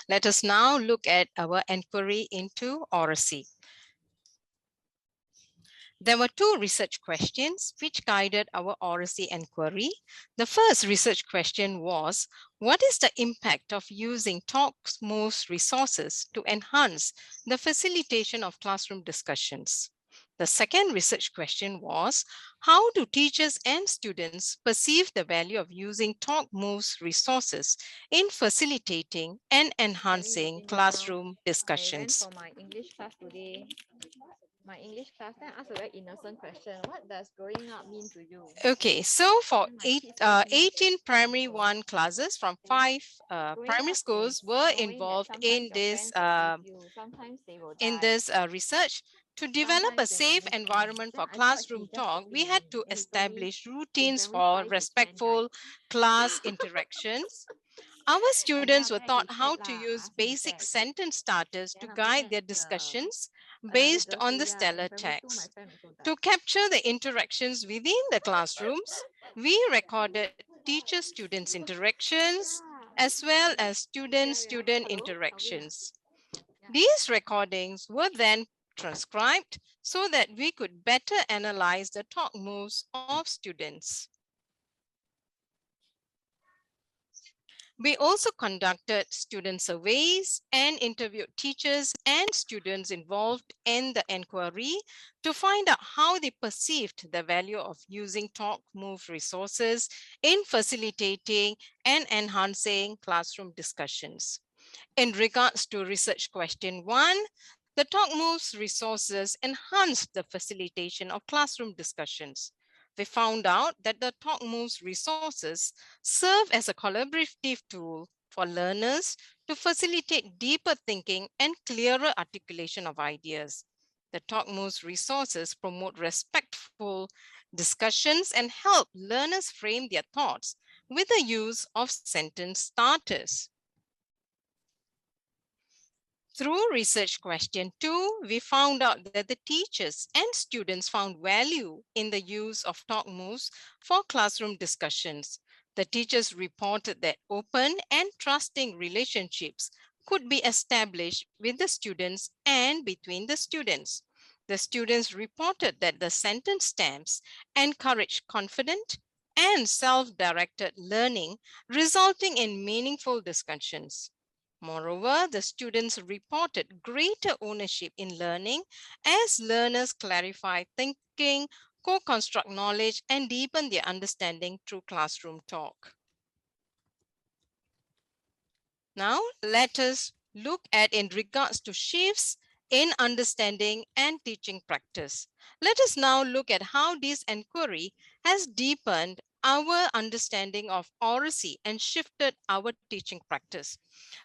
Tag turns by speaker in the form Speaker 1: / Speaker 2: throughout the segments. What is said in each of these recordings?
Speaker 1: Let us now look at our inquiry into oracy. There were two research questions which guided our oracy inquiry. The first research question was, what is the impact of using topmost resources to enhance the facilitation of classroom discussions? The second research question was, how do teachers and students perceive the value of using topmost resources in facilitating and enhancing classroom discussions?
Speaker 2: I went for my English class today. My English class, then I asked a very innocent question. What does growing up mean to you?
Speaker 1: Okay, so for
Speaker 2: Then my kids told me
Speaker 1: 18 primary
Speaker 2: so,
Speaker 1: 1 classes from
Speaker 2: okay,
Speaker 1: 5
Speaker 2: growing
Speaker 1: primary
Speaker 2: up is
Speaker 1: schools were
Speaker 2: knowing that
Speaker 1: involved
Speaker 2: sometimes your friends will leave you, sometimes they will die,
Speaker 1: research. To develop a
Speaker 2: sometimes they will
Speaker 1: safe
Speaker 2: move on.
Speaker 1: environment
Speaker 2: Then
Speaker 1: for
Speaker 2: I thought
Speaker 1: classroom
Speaker 2: he's just
Speaker 1: talk,
Speaker 2: joking
Speaker 1: we
Speaker 2: with
Speaker 1: had
Speaker 2: me.
Speaker 1: to
Speaker 2: Then he told me
Speaker 1: establish
Speaker 2: in
Speaker 1: routines
Speaker 2: primary
Speaker 1: for
Speaker 2: 5 his friend died.
Speaker 1: respectful class interactions. Our
Speaker 2: And then
Speaker 1: students
Speaker 2: after
Speaker 1: were
Speaker 2: that he
Speaker 1: taught how
Speaker 2: sad
Speaker 1: to
Speaker 2: lah.
Speaker 1: use
Speaker 2: I feel
Speaker 1: basic
Speaker 2: sad.
Speaker 1: sentence starters to
Speaker 2: Then after
Speaker 1: guide
Speaker 2: that
Speaker 1: their discussions
Speaker 2: another
Speaker 1: based
Speaker 2: girl
Speaker 1: on
Speaker 2: say,
Speaker 1: the
Speaker 2: yeah, in
Speaker 1: stellar
Speaker 2: primary 2 my
Speaker 1: text.
Speaker 2: friend also
Speaker 1: To
Speaker 2: died.
Speaker 1: capture the interactions within the classrooms, we recorded teacher-students interactions
Speaker 2: Yeah.
Speaker 1: as well as
Speaker 2: Yeah, yeah.
Speaker 1: student-student
Speaker 2: Hello, Calvin.
Speaker 1: interactions.
Speaker 2: Yeah.
Speaker 1: These recordings were then transcribed so that we could better analyze the talk moves of students. We also conducted student surveys and interviewed teachers and students involved in the inquiry to find out how they perceived the value of using talk move resources in facilitating and enhancing classroom discussions. In regards to research question 1, the talk moves resources enhanced the facilitation of classroom discussions. We found out that the talk moves resources serve as a collaborative tool for learners to facilitate deeper thinking and clearer articulation of ideas. The talk moves resources promote respectful discussions and help learners frame their thoughts with the use of sentence starters. Through research question 2, we found out that the teachers and students found value in the use of talk moves for classroom discussions. The teachers reported that open and trusting relationships could be established with the students and between the students. The students reported that the sentence stamps encourage confident and self-directed learning, resulting in meaningful discussions. Moreover, the students reported greater ownership in learning as learners clarify thinking, co-construct knowledge, and deepen their understanding through classroom talk. Now, let us look at in regards to shifts in understanding and teaching practice. Let us now look at how this inquiry has deepened our understanding of oracy and shifted our teaching practice.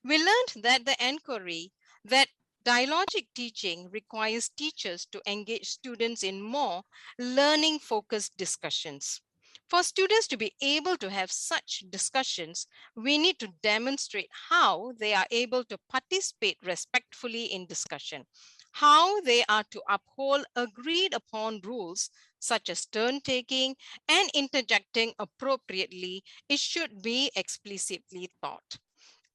Speaker 1: We learned that the inquiry that dialogic teaching requires teachers to engage students in more learning-focused discussions. For students to be able to have such discussions, we need to demonstrate how they are able to participate respectfully in discussion, how they are to uphold agreed upon rules such as turn taking and interjecting appropriately. It should be explicitly taught.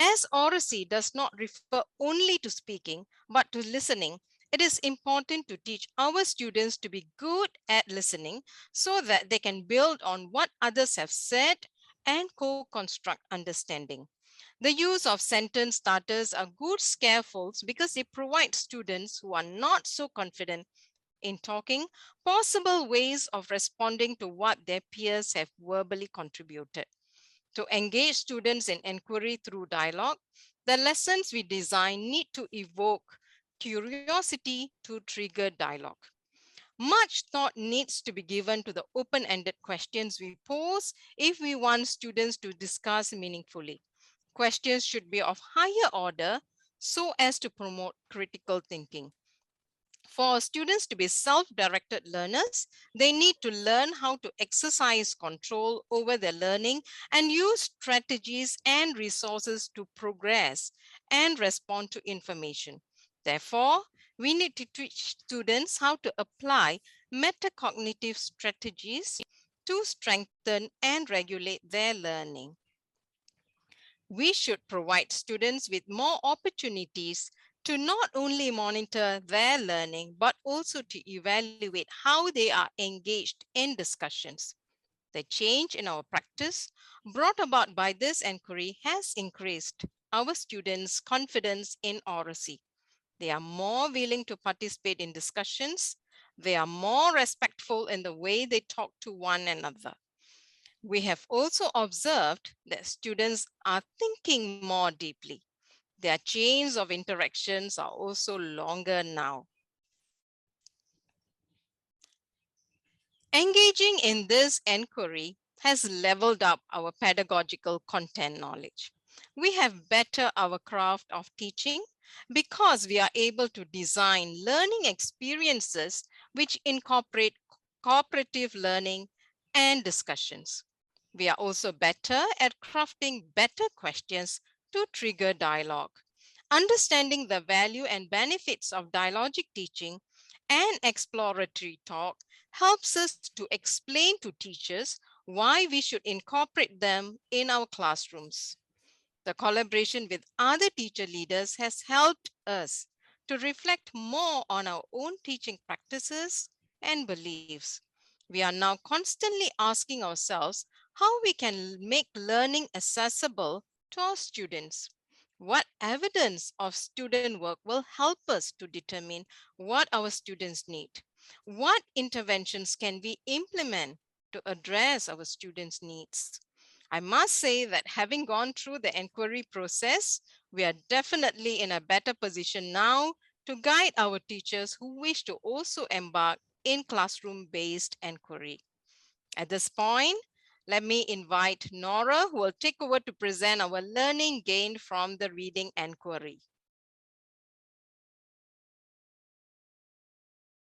Speaker 1: As oracy does not refer only to speaking, but to listening, it is important to teach our students to be good at listening so that they can build on what others have said and co-construct understanding. The use of sentence starters are good scaffolds because they provide students who are not so confident in talking possible ways of responding to what their peers have verbally contributed. To engage students in inquiry through dialogue, the lessons we design need to evoke curiosity to trigger dialogue. Much thought needs to be given to the open-ended questions we pose if we want students to discuss meaningfully. Questions should be of higher order so as to promote critical thinking. For students to be self-directed learners, they need to learn how to exercise control over their learning and use strategies and resources to progress and respond to information. Therefore, we need to teach students how to apply metacognitive strategies to strengthen and regulate their learning. We should provide students with more opportunities to not only monitor their learning, but also to evaluate how they are engaged in discussions. The change in our practice brought about by this inquiry has increased our students' confidence in oracy. They are more willing to participate in discussions. They are more respectful in the way they talk to one another. We have also observed that students are thinking more deeply. Their chains of interactions are also longer now. Engaging in this inquiry has leveled up our pedagogical content knowledge. We have bettered our craft of teaching because we are able to design learning experiences which incorporate cooperative learning and discussions. We are also better at crafting better questions to trigger dialogue. Understanding the value and benefits of dialogic teaching and exploratory talk helps us to explain to teachers why we should incorporate them in our classrooms. The collaboration with other teacher leaders has helped us to reflect more on our own teaching practices and beliefs. We are now constantly asking ourselves how we can make learning accessible to our students. What evidence of student work will help us to determine what our students need? What interventions can we implement to address our students' needs? I must say that having gone through the inquiry process, we are definitely in a better position now to guide our teachers who wish to also embark in classroom-based inquiry. At this point, let me invite Nora, who will take over to present our learning gained from the reading inquiry.